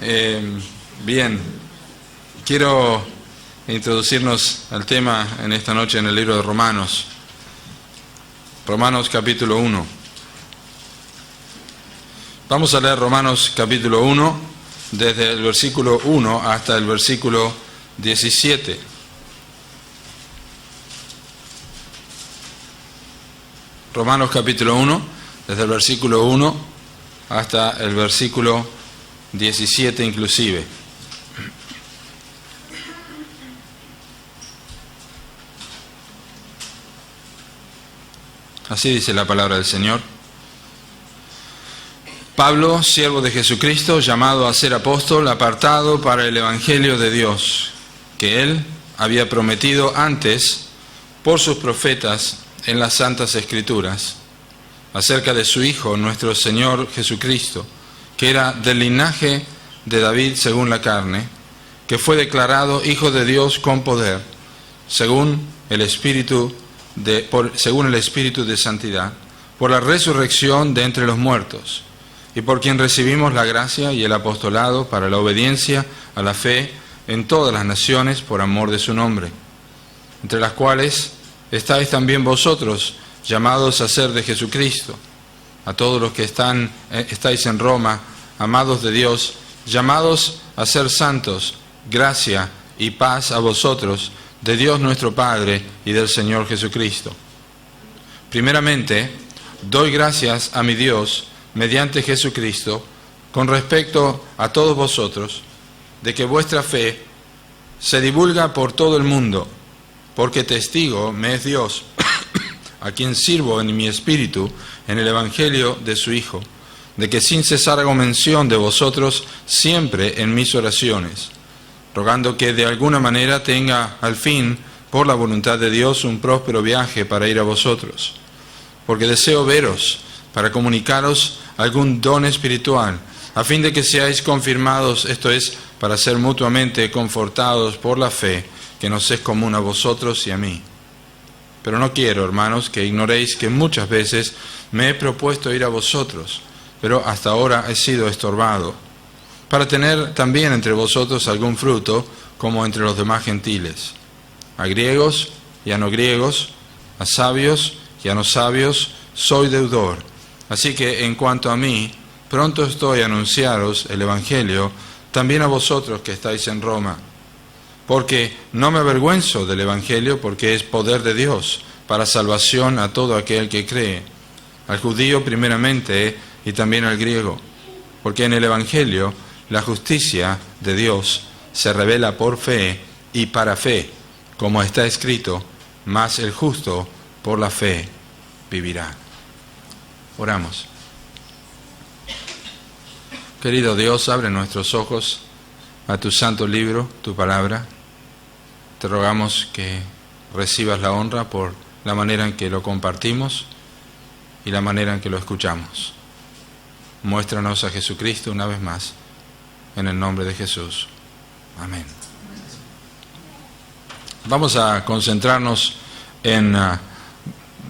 Bien, quiero introducirnos al tema en esta noche en el libro de Romanos. Romanos capítulo 1. Vamos a leer Romanos capítulo 1 desde el versículo 1 hasta el versículo 17. Romanos capítulo 1, desde el versículo 1 hasta el versículo 17 inclusive. Así dice la palabra del Señor. Pablo, siervo de Jesucristo, llamado a ser apóstol, apartado para el Evangelio de Dios, que Él había prometido antes por sus profetas en las Santas Escrituras, acerca de su Hijo, nuestro Señor Jesucristo, que era del linaje de David según la carne, que fue declarado Hijo de Dios con poder, según el Espíritu de santidad, por la resurrección de entre los muertos, y por quien recibimos la gracia y el apostolado para la obediencia a la fe en todas las naciones por amor de su nombre, entre las cuales estáis también vosotros, llamados a ser de Jesucristo, a todos los que estáis en Roma, amados de Dios, llamados a ser santos, gracia y paz a vosotros, de Dios nuestro Padre y del Señor Jesucristo. Primeramente, doy gracias a mi Dios, mediante Jesucristo, con respecto a todos vosotros, de que vuestra fe se divulga por todo el mundo, porque testigo me es Dios, a quien sirvo en mi espíritu en el Evangelio de su Hijo, de que sin cesar hago mención de vosotros siempre en mis oraciones, rogando que de alguna manera tenga al fin, por la voluntad de Dios, un próspero viaje para ir a vosotros, porque deseo veros para comunicaros algún don espiritual, a fin de que seáis confirmados, esto es, para ser mutuamente confortados por la fe que nos es común a vosotros y a mí. Pero no quiero, hermanos, que ignoréis que muchas veces me he propuesto ir a vosotros, pero hasta ahora he sido estorbado, para tener también entre vosotros algún fruto, como entre los demás gentiles, a griegos y a no griegos, a sabios y a no sabios, soy deudor. Así que en cuanto a mí, pronto estoy a anunciaros el Evangelio, también a vosotros que estáis en Roma, porque no me avergüenzo del Evangelio, porque es poder de Dios para salvación a todo aquel que cree, al judío primeramente y también al griego, porque en el Evangelio la justicia de Dios se revela por fe y para fe, como está escrito, mas el justo por la fe vivirá. Oramos. Querido Dios, abre nuestros ojos a tu santo libro, tu palabra. Te rogamos que recibas la honra por la manera en que lo compartimos y la manera en que lo escuchamos. Muéstranos a Jesucristo una vez más, en el nombre de Jesús. Amén. Vamos a concentrarnos en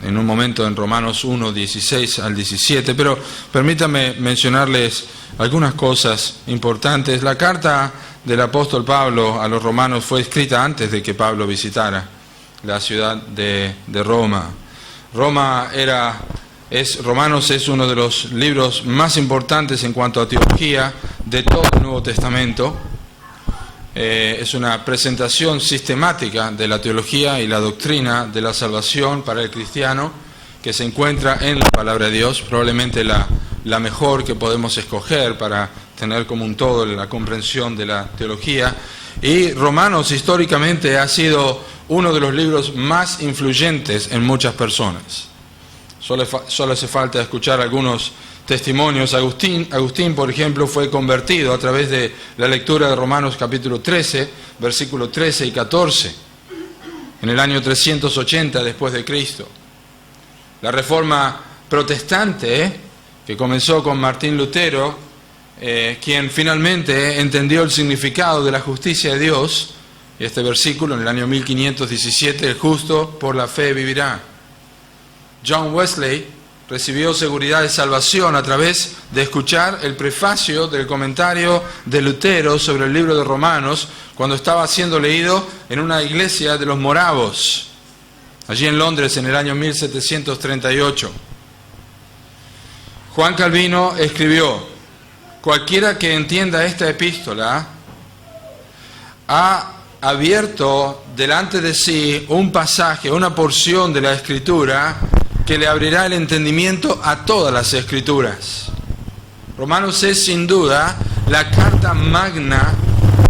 un momento en Romanos 1, 16 al 17, pero permítanme mencionarles algunas cosas importantes. La carta del apóstol Pablo a los romanos fue escrita antes de que Pablo visitara la ciudad de Roma. Romanos es uno de los libros más importantes en cuanto a teología de todo el Nuevo Testamento. Es una presentación sistemática de la teología y la doctrina de la salvación para el cristiano que se encuentra en la palabra de Dios, probablemente la mejor que podemos escoger para tener como un todo la comprensión de la teología. Y Romanos históricamente ha sido uno de los libros más influyentes en muchas personas. Solo hace falta escuchar algunos testimonios. Agustín, por ejemplo, fue convertido a través de la lectura de Romanos capítulo 13, versículos 13 y 14, en el año 380 después de Cristo. La Reforma protestante, que comenzó con Martín Lutero, quien finalmente entendió el significado de la justicia de Dios, y este versículo en el año 1517, el justo por la fe vivirá. John Wesley recibió seguridad de salvación a través de escuchar el prefacio del comentario de Lutero sobre el libro de Romanos cuando estaba siendo leído en una iglesia de los moravos, allí en Londres en el año 1738. Juan Calvino escribió: cualquiera que entienda esta epístola ha abierto delante de sí un pasaje, una porción de la Escritura que le abrirá el entendimiento a todas las Escrituras. Romanos es sin duda la carta magna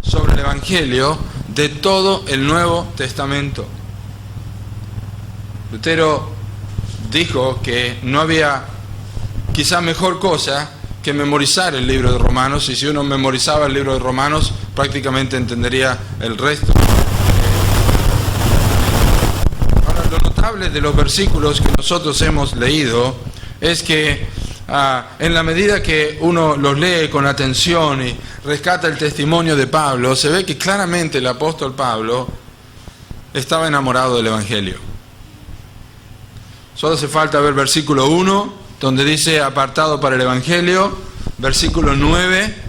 sobre el Evangelio de todo el Nuevo Testamento. Lutero dijo que no había quizá mejor cosa que memorizar el libro de Romanos, y si uno memorizaba el libro de Romanos prácticamente entendería el resto. Ahora, lo notable de los versículos que nosotros hemos leído es que en la medida que uno los lee con atención y rescata el testimonio de Pablo, se ve que claramente el apóstol Pablo estaba enamorado del Evangelio. Solo hace falta ver versículo 1, donde dice apartado para el Evangelio. Versículo 9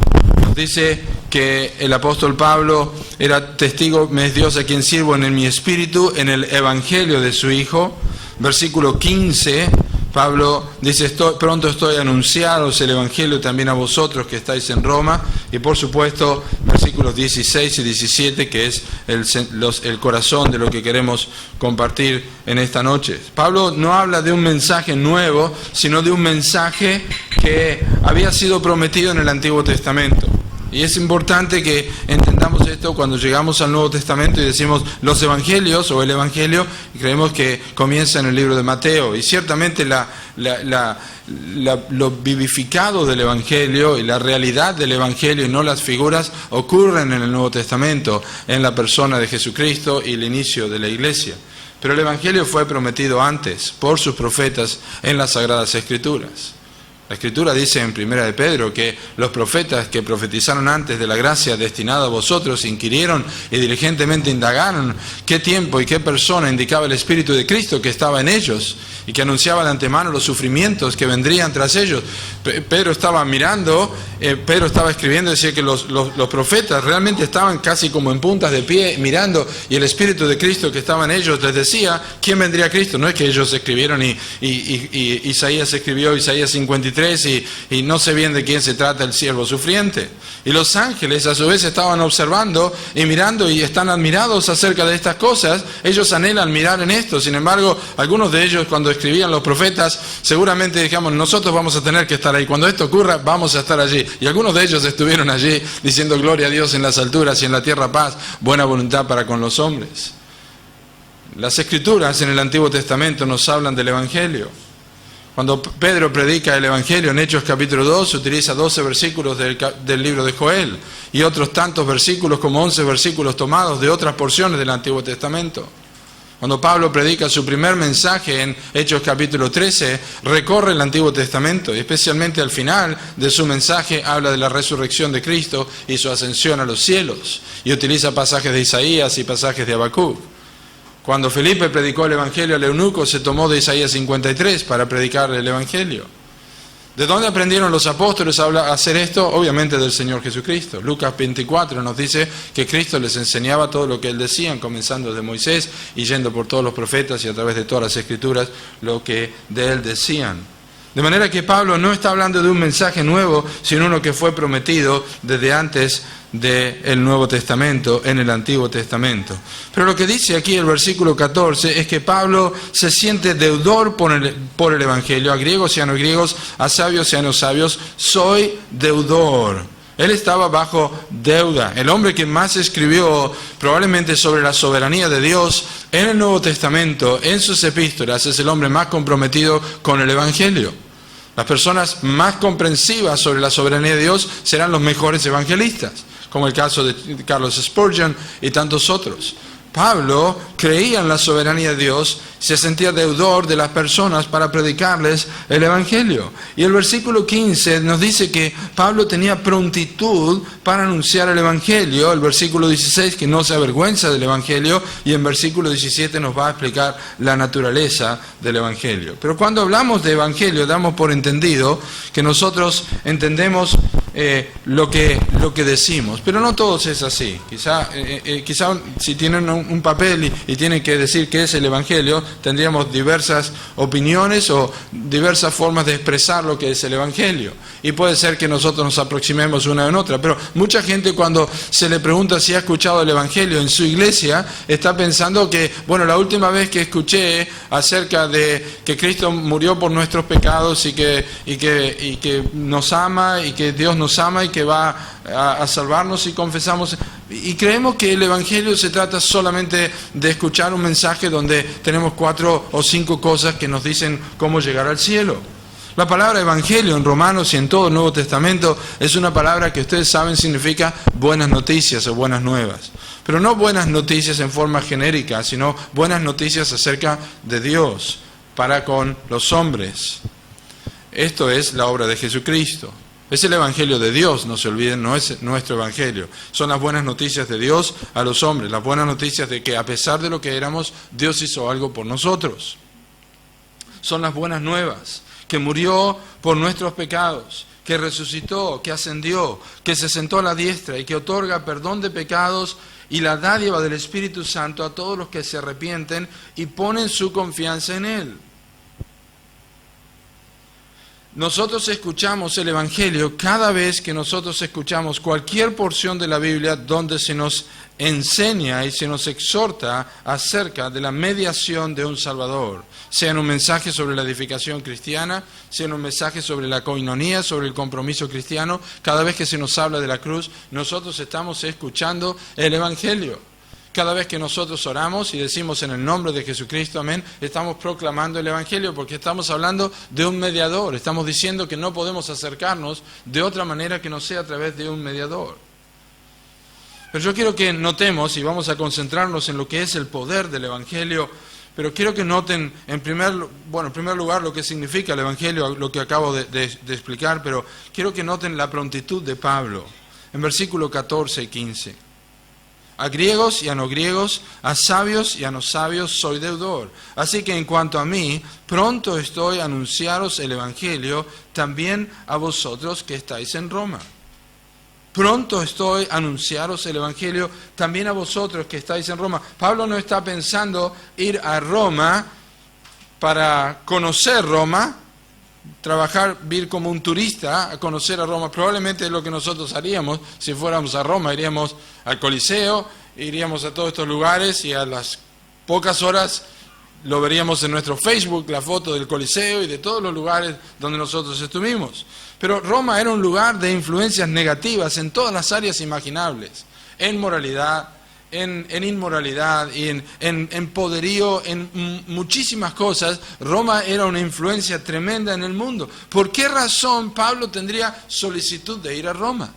nos dice que el apóstol Pablo era testigo, me es Dios a quien sirvo en mi espíritu, en el Evangelio de su Hijo. Versículo 15, Pablo dice, pronto estoy anunciados el Evangelio también a vosotros que estáis en Roma. Y por supuesto, versículos 16 y 17, que es el corazón de lo que queremos compartir en esta noche. Pablo no habla de un mensaje nuevo, sino de un mensaje que había sido prometido en el Antiguo Testamento. Y es importante que entendamos esto cuando llegamos al Nuevo Testamento y decimos los Evangelios o el Evangelio, y creemos que comienza en el libro de Mateo. Y ciertamente lo vivificado del Evangelio y la realidad del Evangelio y no las figuras ocurren en el Nuevo Testamento, en la persona de Jesucristo y el inicio de la iglesia. Pero el Evangelio fue prometido antes por sus profetas en las Sagradas Escrituras. La Escritura dice en 1 de Pedro que los profetas que profetizaron antes de la gracia destinada a vosotros inquirieron y diligentemente indagaron qué tiempo y qué persona indicaba el Espíritu de Cristo que estaba en ellos y que anunciaba de antemano los sufrimientos que vendrían tras ellos. Pedro estaba mirando, Pedro estaba escribiendo, decía que los profetas realmente estaban casi como en puntas de pie mirando, y el Espíritu de Cristo que estaba en ellos les decía quién vendría a Cristo. No es que ellos escribieron y Isaías escribió Isaías 53 y no sé bien de quién se trata el siervo sufriente. Y los ángeles a su vez estaban observando y mirando y están admirados acerca de estas cosas. Ellos anhelan mirar en esto. Sin embargo, algunos de ellos cuando escribían los profetas seguramente dijimos, nosotros vamos a tener que estar ahí. Cuando esto ocurra vamos a estar allí. Y algunos de ellos estuvieron allí diciendo gloria a Dios en las alturas y en la tierra paz, buena voluntad para con los hombres. Las Escrituras en el Antiguo Testamento nos hablan del Evangelio. Cuando Pedro predica el Evangelio en Hechos capítulo 2, utiliza 12 versículos del libro de Joel y otros tantos versículos como 11 versículos tomados de otras porciones del Antiguo Testamento. Cuando Pablo predica su primer mensaje en Hechos capítulo 13, recorre el Antiguo Testamento y especialmente al final de su mensaje habla de la resurrección de Cristo y su ascensión a los cielos y utiliza pasajes de Isaías y pasajes de Habacuc. Cuando Felipe predicó el Evangelio al eunuco, se tomó de Isaías 53 para predicar el Evangelio. ¿De dónde aprendieron los apóstoles a hacer esto? Obviamente del Señor Jesucristo. Lucas 24 nos dice que Cristo les enseñaba todo lo que Él decía, comenzando desde Moisés y yendo por todos los profetas y a través de todas las Escrituras lo que de Él decían. De manera que Pablo no está hablando de un mensaje nuevo, sino uno que fue prometido desde antes del Nuevo Testamento, en el Antiguo Testamento. Pero lo que dice aquí el versículo 14 es que Pablo se siente deudor por el Evangelio, a griegos y a no griegos, a sabios y a no sabios, soy deudor. Él estaba bajo deuda. El hombre que más escribió probablemente sobre la soberanía de Dios en el Nuevo Testamento, en sus epístolas, es el hombre más comprometido con el Evangelio. Las personas más comprensivas sobre la soberanía de Dios serán los mejores evangelistas, como el caso de Carlos Spurgeon y tantos otros. Pablo creía en la soberanía de Dios, se sentía deudor de las personas para predicarles el Evangelio. Y el versículo 15 nos dice que Pablo tenía prontitud para anunciar el Evangelio. El versículo 16 que no se avergüenza del Evangelio, y en versículo 17 nos va a explicar la naturaleza del Evangelio. Pero cuando hablamos de Evangelio damos por entendido que nosotros entendemos lo que decimos, pero no todos es así. Quizá si tienen un papel y tienen que decir qué es el Evangelio, tendríamos diversas opiniones o diversas formas de expresar lo que es el Evangelio, y puede ser que nosotros nos aproximemos una en otra, pero mucha gente cuando se le pregunta si ha escuchado el Evangelio en su iglesia, está pensando que, bueno, la última vez que escuché acerca de que Cristo murió por nuestros pecados y que nos ama y que Dios nos ama y que va a salvarnos, y confesamos, y creemos que el Evangelio se trata solamente de escuchar un mensaje donde tenemos 4 o 5 cosas que nos dicen cómo llegar al cielo. La palabra Evangelio en Romanos y en todo el Nuevo Testamento es una palabra que ustedes saben significa buenas noticias o buenas nuevas. Pero no buenas noticias en forma genérica, sino buenas noticias acerca de Dios para con los hombres. Esto es la obra de Jesucristo. Es el Evangelio de Dios, no se olviden, no es nuestro Evangelio. Son las buenas noticias de Dios a los hombres, las buenas noticias de que a pesar de lo que éramos, Dios hizo algo por nosotros. Son las buenas nuevas, que murió por nuestros pecados, que resucitó, que ascendió, que se sentó a la diestra y que otorga perdón de pecados y la dádiva del Espíritu Santo a todos los que se arrepienten y ponen su confianza en Él. Nosotros escuchamos el Evangelio cada vez que nosotros escuchamos cualquier porción de la Biblia donde se nos enseña y se nos exhorta acerca de la mediación de un Salvador, sea en un mensaje sobre la edificación cristiana, sea en un mensaje sobre la coinonía, sobre el compromiso cristiano. Cada vez que se nos habla de la cruz, nosotros estamos escuchando el Evangelio. Cada vez que nosotros oramos y decimos en el nombre de Jesucristo, amén, estamos proclamando el Evangelio porque estamos hablando de un mediador. Estamos diciendo que no podemos acercarnos de otra manera que no sea a través de un mediador. Pero yo quiero que notemos, y vamos a concentrarnos en lo que es el poder del Evangelio, pero quiero que noten en primer lugar lo que significa el Evangelio, lo que acabo de explicar, pero quiero que noten la prontitud de Pablo en versículos 14 y 15. A griegos y a no griegos, a sabios y a no sabios soy deudor. Así que en cuanto a mí, pronto estoy a anunciaros el Evangelio también a vosotros que estáis en Roma. Pronto estoy a anunciaros el Evangelio también a vosotros que estáis en Roma. Pablo no está pensando ir a Roma para conocer Roma, ir como un turista a conocer a Roma. Probablemente es lo que nosotros haríamos si fuéramos a Roma. Iríamos al Coliseo, iríamos a todos estos lugares y a las pocas horas lo veríamos en nuestro Facebook, la foto del Coliseo y de todos los lugares donde nosotros estuvimos. Pero Roma era un lugar de influencias negativas en todas las áreas imaginables, en moralidad, en inmoralidad y en poderío, en muchísimas cosas. Roma era una influencia tremenda en el mundo. ¿Por qué razón Pablo tendría solicitud de ir a Roma?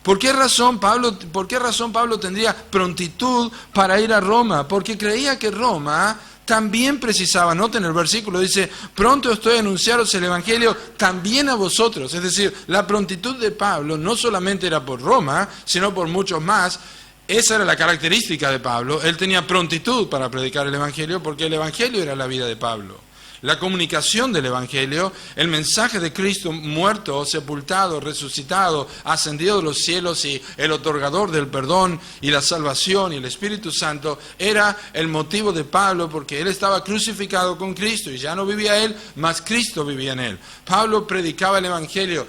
¿Por qué razón Pablo tendría prontitud para ir a Roma? Porque creía que Roma también precisaba. Noten el versículo, dice, pronto estoy a anunciaros el Evangelio también a vosotros. Es decir, la prontitud de Pablo no solamente era por Roma, sino por muchos más. Esa era la característica de Pablo. Él tenía prontitud para predicar el Evangelio porque el Evangelio era la vida de Pablo. La comunicación del Evangelio, el mensaje de Cristo muerto, sepultado, resucitado, ascendido de los cielos y el otorgador del perdón y la salvación y el Espíritu Santo, era el motivo de Pablo porque él estaba crucificado con Cristo y ya no vivía él, mas Cristo vivía en él. Pablo predicaba el Evangelio,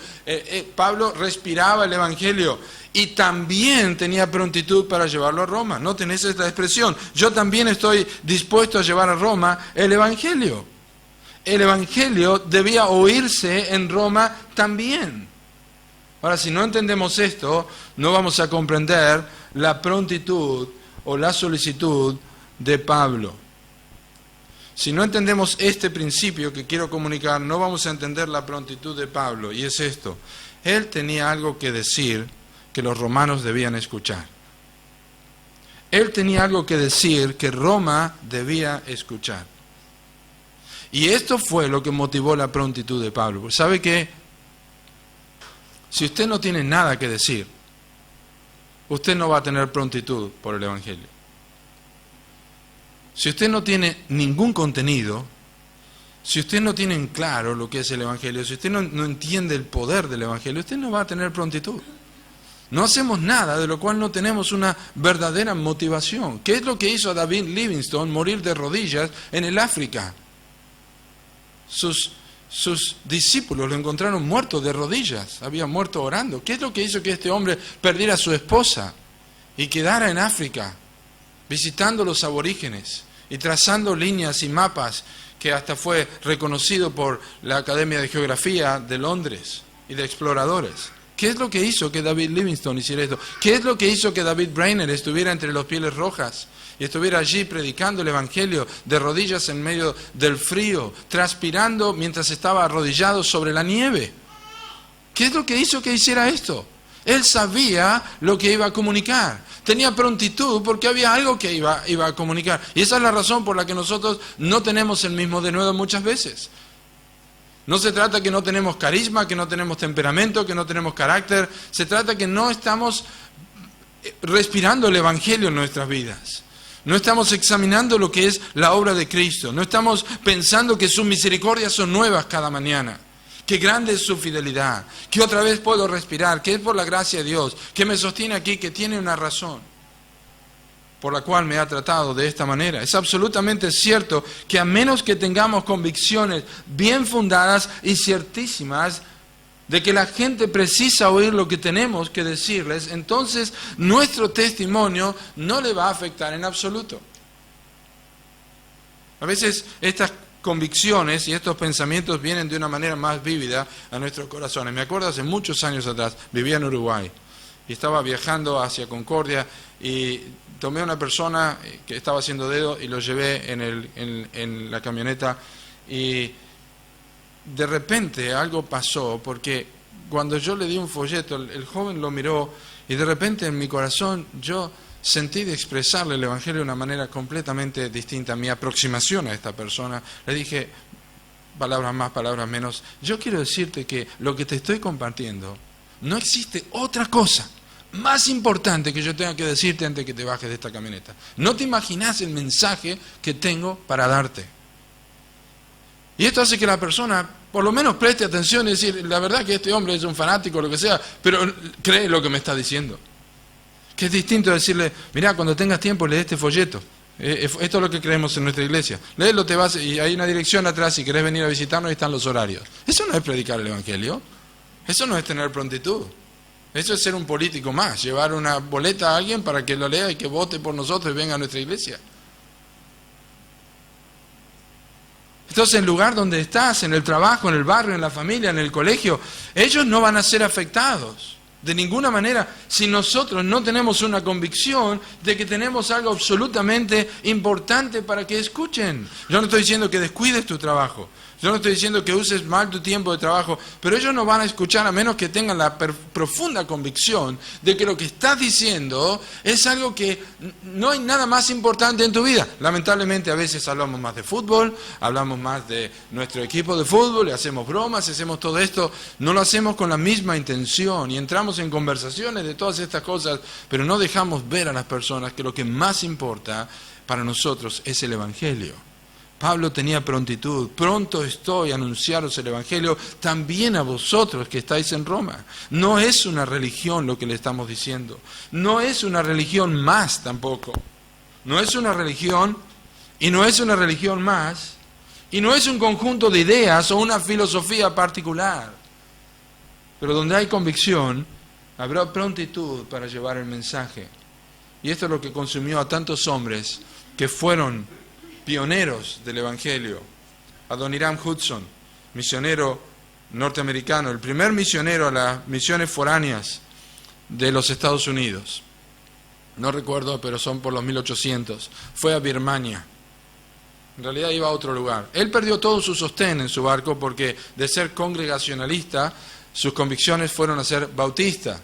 Pablo respiraba el Evangelio. Y también tenía prontitud para llevarlo a Roma. Noten esta expresión. Yo también estoy dispuesto a llevar a Roma el Evangelio. El Evangelio debía oírse en Roma también. Ahora, si no entendemos esto, no vamos a comprender la prontitud o la solicitud de Pablo. Si no entendemos este principio que quiero comunicar, no vamos a entender la prontitud de Pablo. Y es esto. Él tenía algo que decir que los romanos debían escuchar. él tenía algo que decir que Roma debía escuchar. Y esto fue lo que motivó la prontitud de Pablo. Porque ¿sabe qué? Si usted no tiene nada que decir, usted no va a tener prontitud por el Evangelio. Si usted no tiene ningún contenido, si usted no tiene en claro lo que es el Evangelio, si usted no entiende el poder del Evangelio, usted no va a tener prontitud. No hacemos nada de lo cual no tenemos una verdadera motivación. ¿Qué es lo que hizo a David Livingstone morir de rodillas en el África? Sus discípulos lo encontraron muerto de rodillas, había muerto orando. ¿Qué es lo que hizo que este hombre perdiera a su esposa y quedara en África, visitando los aborígenes y trazando líneas y mapas que hasta fue reconocido por la Academia de Geografía de Londres y de exploradores? ¿Qué es lo que hizo que David Livingstone hiciera esto? ¿Qué es lo que hizo que David Brainerd estuviera entre los Pieles Rojas y estuviera allí predicando el Evangelio de rodillas en medio del frío, transpirando mientras estaba arrodillado sobre la nieve? ¿Qué es lo que hizo que hiciera esto? Él sabía lo que iba a comunicar. Tenía prontitud porque había algo que iba a comunicar. Y esa es la razón por la que nosotros no tenemos el mismo denuedo muchas veces. No se trata que no tenemos carisma, que no tenemos temperamento, que no tenemos carácter. Se trata que no estamos respirando el Evangelio en nuestras vidas. No estamos examinando lo que es la obra de Cristo. No estamos pensando que sus misericordias son nuevas cada mañana. Que grande es su fidelidad. Que otra vez puedo respirar. Que es por la gracia de Dios. Que me sostiene aquí. Que tiene una razón por la cual me ha tratado de esta manera. Es absolutamente cierto que a menos que tengamos convicciones bien fundadas y ciertísimas de que la gente precisa oír lo que tenemos que decirles, entonces nuestro testimonio no le va a afectar en absoluto. A veces estas convicciones y estos pensamientos vienen de una manera más vívida a nuestros corazones. Me acuerdo hace muchos años atrás, vivía en Uruguay y estaba viajando hacia Concordia y tomé a una persona que estaba haciendo dedo y lo llevé en la camioneta y de repente algo pasó porque cuando yo le di un folleto, el joven lo miró y de repente en mi corazón yo sentí de expresarle el Evangelio de una manera completamente distinta. Mi aproximación a esta persona, le dije, palabras más, palabras menos, yo quiero decirte que lo que te estoy compartiendo, no existe otra cosa más importante que yo tenga que decirte antes que te bajes de esta camioneta. No te imaginas el mensaje que tengo para darte. Y esto hace que la persona por lo menos preste atención y decir, la verdad que este hombre es un fanático o lo que sea, pero cree lo que me está diciendo. Que es distinto decirle, mirá, cuando tengas tiempo lee este folleto. Esto es lo que creemos en nuestra iglesia. Léelo, te vas y hay una dirección atrás si querés venir a visitarnos y están los horarios. Eso no es predicar el Evangelio. Eso no es tener prontitud. Eso es ser un político más, llevar una boleta a alguien para que lo lea y que vote por nosotros y venga a nuestra iglesia. Entonces, en el lugar donde estás, en el trabajo, en el barrio, en la familia, en el colegio, ellos no van a ser afectados de ninguna manera si nosotros no tenemos una convicción de que tenemos algo absolutamente importante para que escuchen. Yo no estoy diciendo que descuides tu trabajo. Yo no estoy diciendo que uses mal tu tiempo de trabajo, pero ellos no van a escuchar a menos que tengan la profunda convicción de que lo que estás diciendo es algo que no hay nada más importante en tu vida. Lamentablemente a veces hablamos más de fútbol, hablamos más de nuestro equipo de fútbol, le hacemos bromas, hacemos todo esto, no lo hacemos con la misma intención y entramos en conversaciones de todas estas cosas, pero no dejamos ver a las personas que lo que más importa para nosotros es el Evangelio. Pablo tenía prontitud, pronto estoy a anunciaros el Evangelio también a vosotros que estáis en Roma. No es una religión lo que le estamos diciendo, no es una religión más tampoco, no es una religión y no es una religión más y no es un conjunto de ideas o una filosofía particular, pero donde hay convicción habrá prontitud para llevar el mensaje. Y esto es lo que consumió a tantos hombres que fueron pioneros del Evangelio. Adoniram Hudson, misionero norteamericano, el primer misionero a las misiones foráneas de los Estados Unidos. No recuerdo, pero son por los 1800. Fue a Birmania. En realidad iba a otro lugar. Él perdió todo su sostén en su barco porque de ser congregacionalista, sus convicciones fueron a ser bautista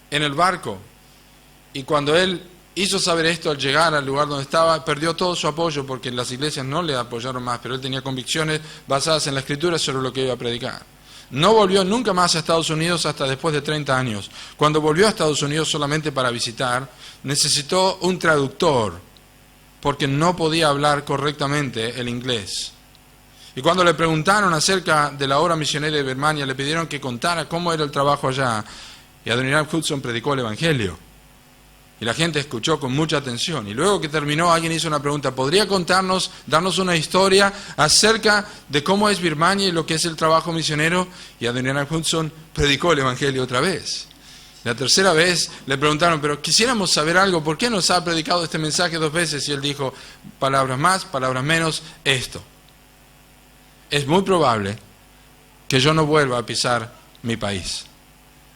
en el barco. Y cuando él hizo saber esto al llegar al lugar donde estaba, perdió todo su apoyo porque las iglesias no le apoyaron más, pero él tenía convicciones basadas en la Escritura sobre lo que iba a predicar. No volvió nunca más a Estados Unidos hasta después de 30 años. Cuando volvió a Estados Unidos solamente para visitar, necesitó un traductor porque no podía hablar correctamente el inglés. Y cuando le preguntaron acerca de la obra misionera de Birmania, le pidieron que contara cómo era el trabajo allá, y Adoniram Judson predicó el Evangelio. Y la gente escuchó con mucha atención. Y luego que terminó, alguien hizo una pregunta: ¿podría darnos una historia acerca de cómo es Birmania y lo que es el trabajo misionero? Y Adoniram Judson predicó el Evangelio otra vez. La tercera vez le preguntaron: pero quisiéramos saber algo, ¿por qué nos ha predicado este mensaje 2 veces? Y él dijo: palabras más, palabras menos, esto. Es muy probable que yo no vuelva a pisar mi país.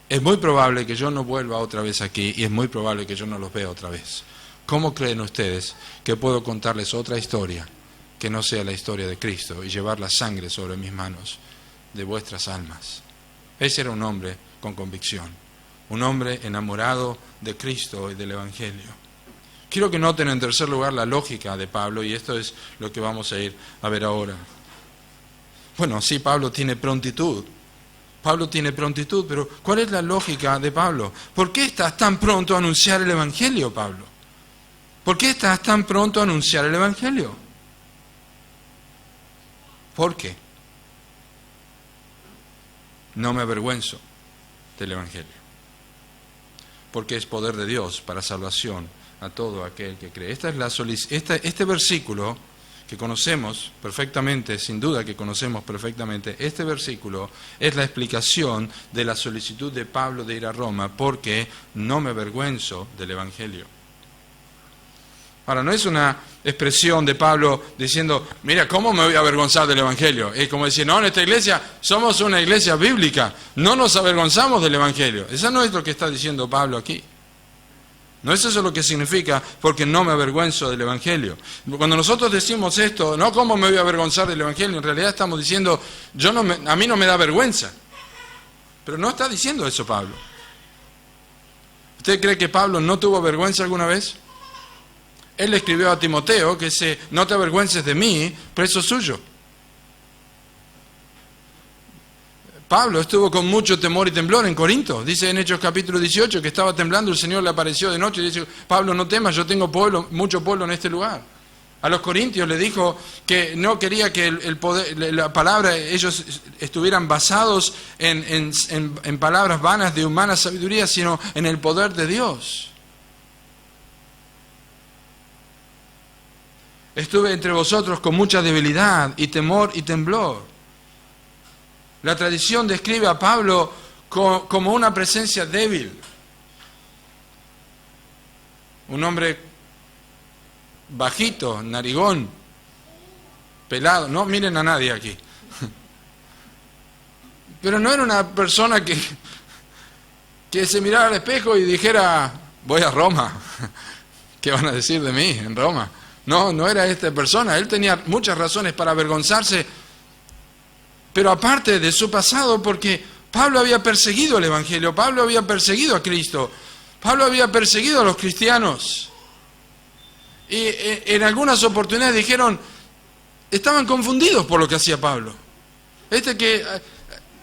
Es muy probable que yo no vuelva otra vez aquí y es muy probable que yo no los vea otra vez. ¿Cómo creen ustedes que puedo contarles otra historia que no sea la historia de Cristo y llevar la sangre sobre mis manos de vuestras almas? Ese era un hombre con convicción, un hombre enamorado de Cristo y del Evangelio. Quiero que noten en tercer lugar la lógica de Pablo, y esto es lo que vamos a ir a ver ahora. Bueno, sí, Pablo tiene prontitud. Pablo tiene prontitud, pero ¿cuál es la lógica de Pablo? ¿Por qué estás tan pronto a anunciar el Evangelio, Pablo? ¿Por qué estás tan pronto a anunciar el Evangelio? ¿Por qué? No me avergüenzo del Evangelio, porque es poder de Dios para salvación a todo aquel que cree. Este versículo que conocemos perfectamente, sin duda que conocemos perfectamente, este versículo es la explicación de la solicitud de Pablo de ir a Roma, porque no me avergüenzo del Evangelio. Ahora, no es una expresión de Pablo diciendo: mira, ¿cómo me voy a avergonzar del Evangelio? Es como decir: no, en esta iglesia somos una iglesia bíblica, no nos avergonzamos del Evangelio. Eso no es lo que está diciendo Pablo aquí. No es eso lo que significa porque no me avergüenzo del Evangelio. Cuando nosotros decimos esto, no cómo me voy a avergonzar del Evangelio, en realidad estamos diciendo: a mí no me da vergüenza. Pero no está diciendo eso Pablo. ¿Usted cree que Pablo no tuvo vergüenza alguna vez? Él le escribió a Timoteo que no te avergüences de mí, preso suyo. Pablo estuvo con mucho temor y temblor en Corinto. Dice en Hechos capítulo 18 que estaba temblando, el Señor le apareció de noche y dice: Pablo, no temas, yo tengo mucho pueblo en este lugar. A los corintios le dijo que no quería que el poder, la palabra, ellos estuvieran basados en palabras vanas de humana sabiduría, sino en el poder de Dios. Estuve entre vosotros con mucha debilidad y temor y temblor. La tradición describe a Pablo como una presencia débil. Un hombre bajito, narigón, pelado. No miren a nadie aquí. Pero no era una persona que se mirara al espejo y dijera: voy a Roma. ¿Qué van a decir de mí en Roma? No era esta persona. Él tenía muchas razones para avergonzarse, pero aparte de su pasado, porque Pablo había perseguido el Evangelio, Pablo había perseguido a Cristo, Pablo había perseguido a los cristianos. Y en algunas oportunidades estaban confundidos por lo que hacía Pablo. Este que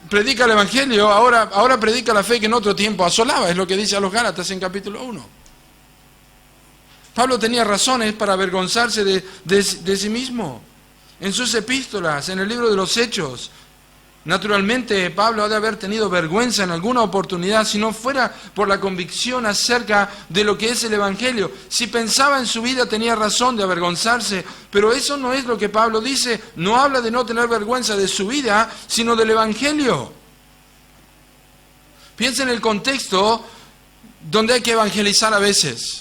predica el Evangelio, ahora predica la fe que en otro tiempo asolaba, es lo que dice a los Gálatas en capítulo 1. Pablo tenía razones para avergonzarse de sí mismo. En sus epístolas, en el libro de los Hechos, naturalmente Pablo ha de haber tenido vergüenza en alguna oportunidad si no fuera por la convicción acerca de lo que es el Evangelio. Si pensaba en su vida tenía razón de avergonzarse, pero eso no es lo que Pablo dice. No habla de no tener vergüenza de su vida, sino del Evangelio. Piensa en el contexto donde hay que evangelizar a veces.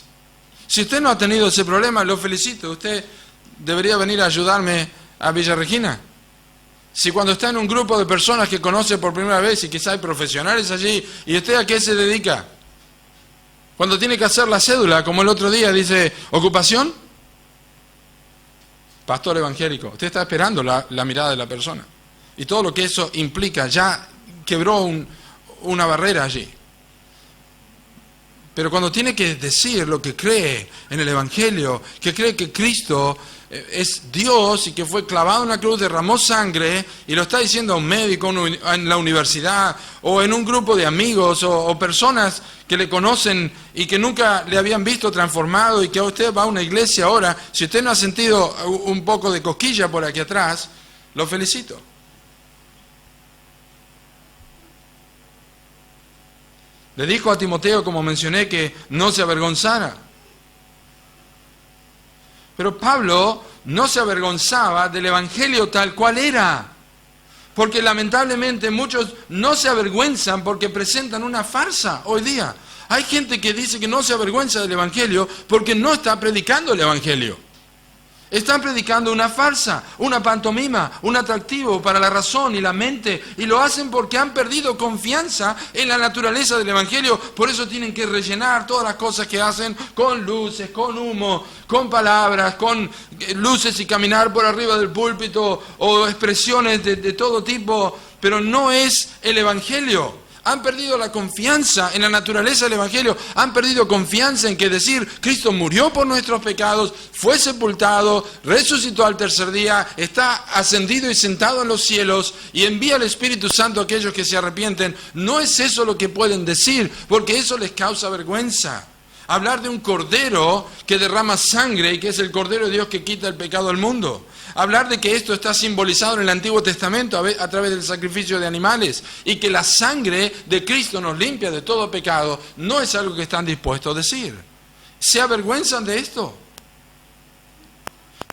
Si usted no ha tenido ese problema, lo felicito. Usted debería venir a ayudarme a Villa Regina. Si cuando está en un grupo de personas que conoce por primera vez y quizá hay profesionales allí, ¿y usted a qué se dedica? Cuando tiene que hacer la cédula, como el otro día, dice: ¿ocupación? Pastor evangélico. Usted está esperando la mirada de la persona. Y todo lo que eso implica, ya quebró una barrera allí. Pero cuando tiene que decir lo que cree en el Evangelio, que cree que Cristo es Dios y que fue clavado en la cruz, derramó sangre, y lo está diciendo a un médico en la universidad o en un grupo de amigos o personas que le conocen y que nunca le habían visto transformado, y que usted va a una iglesia ahora, si usted no ha sentido un poco de cosquilla por aquí atrás, lo felicito. Le dijo a Timoteo, como mencioné, que no se avergonzara. Pero Pablo no se avergonzaba del Evangelio tal cual era. Porque lamentablemente muchos no se avergüenzan porque presentan una farsa hoy día. Hay gente que dice que no se avergüenza del Evangelio porque no está predicando el Evangelio. Están predicando una farsa, una pantomima, un atractivo para la razón y la mente, y lo hacen porque han perdido confianza en la naturaleza del Evangelio. Por eso tienen que rellenar todas las cosas que hacen con luces, con humo, con palabras, con luces y caminar por arriba del púlpito, o expresiones de todo tipo, pero no es el Evangelio. Han perdido la confianza en la naturaleza del Evangelio, han perdido confianza en que decir Cristo murió por nuestros pecados, fue sepultado, resucitó al tercer día, está ascendido y sentado en los cielos y envía al Espíritu Santo a aquellos que se arrepienten. No es eso lo que pueden decir, porque eso les causa vergüenza. Hablar de un cordero que derrama sangre y que es el Cordero de Dios que quita el pecado del mundo. Hablar de que esto está simbolizado en el Antiguo Testamento a través del sacrificio de animales y que la sangre de Cristo nos limpia de todo pecado, no es algo que están dispuestos a decir. ¿Se avergüenzan de esto?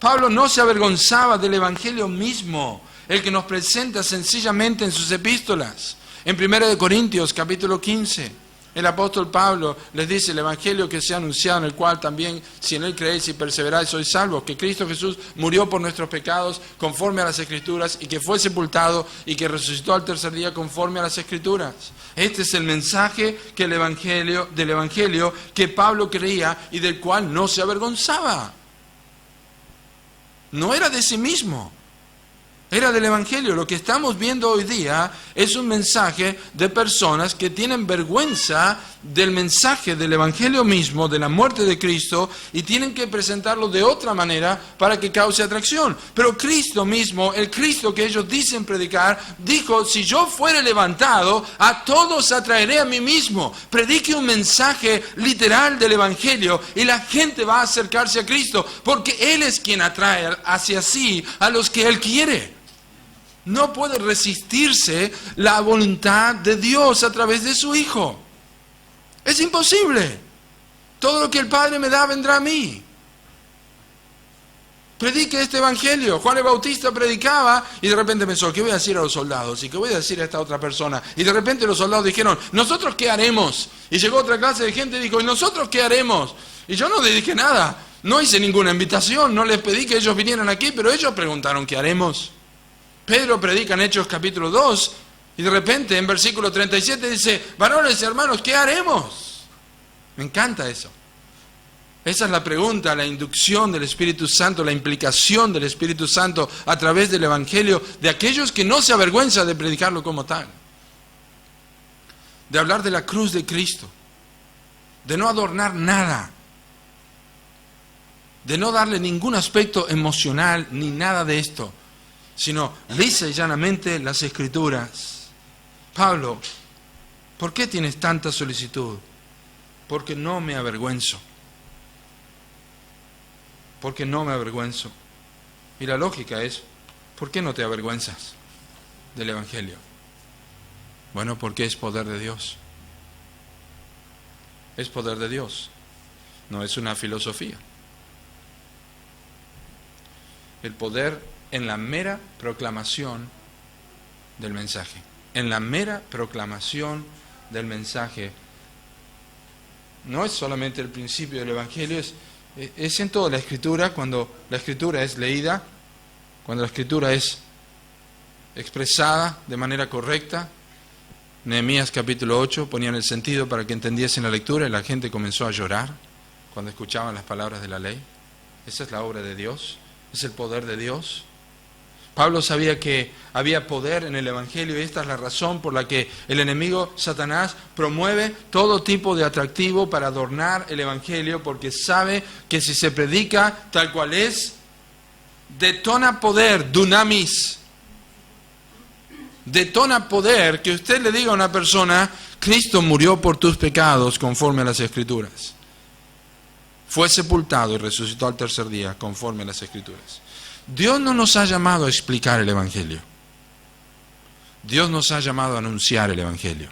Pablo no se avergonzaba del Evangelio mismo, el que nos presenta sencillamente en sus epístolas. En 1 Corintios capítulo 15, el apóstol Pablo les dice: el Evangelio que se ha anunciado, en el cual también, si en él creéis y perseveráis, sois salvos, que Cristo Jesús murió por nuestros pecados conforme a las Escrituras, y que fue sepultado y que resucitó al tercer día conforme a las Escrituras. Este es el mensaje del Evangelio que Pablo creía y del cual no se avergonzaba. No era de sí mismo, era del Evangelio. Lo que estamos viendo hoy día es un mensaje de personas que tienen vergüenza del mensaje del Evangelio mismo, de la muerte de Cristo, y tienen que presentarlo de otra manera para que cause atracción. Pero Cristo mismo, el Cristo que ellos dicen predicar, dijo: si yo fuere levantado, a todos atraeré a mí mismo. Predique un mensaje literal del Evangelio y la gente va a acercarse a Cristo, porque Él es quien atrae hacia sí a los que Él quiere. No puede resistirse la voluntad de Dios a través de su Hijo. Es imposible. Todo lo que el Padre me da vendrá a mí. Predique este Evangelio. Juan el Bautista predicaba y de repente pensó: ¿qué voy a decir a los soldados? ¿Y qué voy a decir a esta otra persona? Y de repente los soldados dijeron: ¿nosotros qué haremos? Y llegó otra clase de gente y dijo: ¿y nosotros qué haremos? Y yo no les dije nada. No hice ninguna invitación. No les pedí que ellos vinieran aquí, pero ellos preguntaron: ¿qué haremos? Pedro predica en Hechos capítulo 2 y de repente en versículo 37 dice: varones y hermanos, ¿qué haremos? Me encanta eso. Esa es la pregunta, la inducción del Espíritu Santo, la implicación del Espíritu Santo a través del Evangelio de aquellos que no se avergüenzan de predicarlo como tal. De hablar de la cruz de Cristo, de no adornar nada, de no darle ningún aspecto emocional ni nada de esto, sino lisa y llanamente las Escrituras. Pablo, ¿por qué tienes tanta solicitud? Porque no me avergüenzo. Porque no me avergüenzo. Y la lógica es: ¿por qué no te avergüenzas del Evangelio? Bueno, porque es poder de Dios. Es poder de Dios. No es una filosofía. El poder en la mera proclamación del mensaje. En la mera proclamación del mensaje. No es solamente el principio del Evangelio, es en toda la Escritura. Cuando la Escritura es leída, cuando la Escritura es expresada de manera correcta. Nehemías capítulo 8 ponían el sentido para que entendiesen la lectura y la gente comenzó a llorar cuando escuchaban las palabras de la ley. Esa es la obra de Dios, es el poder de Dios. Pablo sabía que había poder en el Evangelio y esta es la razón por la que el enemigo Satanás promueve todo tipo de atractivo para adornar el Evangelio, porque sabe que si se predica tal cual es, detona poder, dunamis. Detona poder que usted le diga a una persona: Cristo murió por tus pecados conforme a las Escrituras. Fue sepultado y resucitó al tercer día conforme a las Escrituras. Dios no nos ha llamado a explicar el Evangelio. Dios nos ha llamado a anunciar el Evangelio.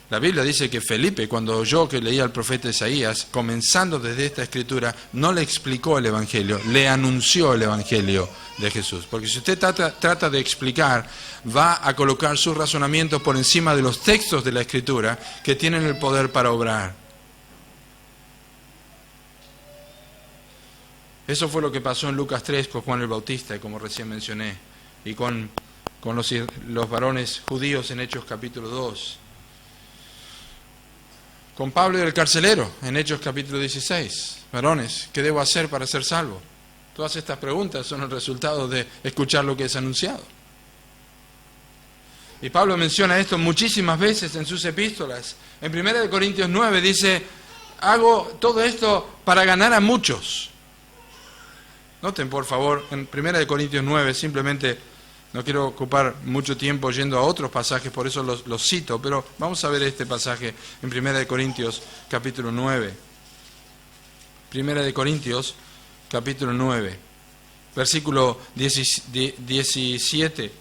La Biblia dice que Felipe, cuando oyó que leía al profeta Isaías, comenzando desde esta escritura, no le explicó el Evangelio, le anunció el Evangelio de Jesús. Porque si usted trata de explicar, va a colocar sus razonamientos por encima de los textos de la escritura que tienen el poder para obrar. Eso fue lo que pasó en Lucas 3 con Juan el Bautista, como recién mencioné, y con los varones judíos en Hechos capítulo 2. Con Pablo y el carcelero en Hechos capítulo 16. Varones, ¿qué debo hacer para ser salvo? Todas estas preguntas son el resultado de escuchar lo que es anunciado. Y Pablo menciona esto muchísimas veces en sus epístolas. En 1 Corintios 9 dice: hago todo esto para ganar a muchos. Noten, por favor, en 1 Corintios 9, simplemente no quiero ocupar mucho tiempo yendo a otros pasajes, por eso los cito, pero vamos a ver este pasaje en 1 Corintios capítulo 9. 1 Corintios capítulo 9, versículo 17,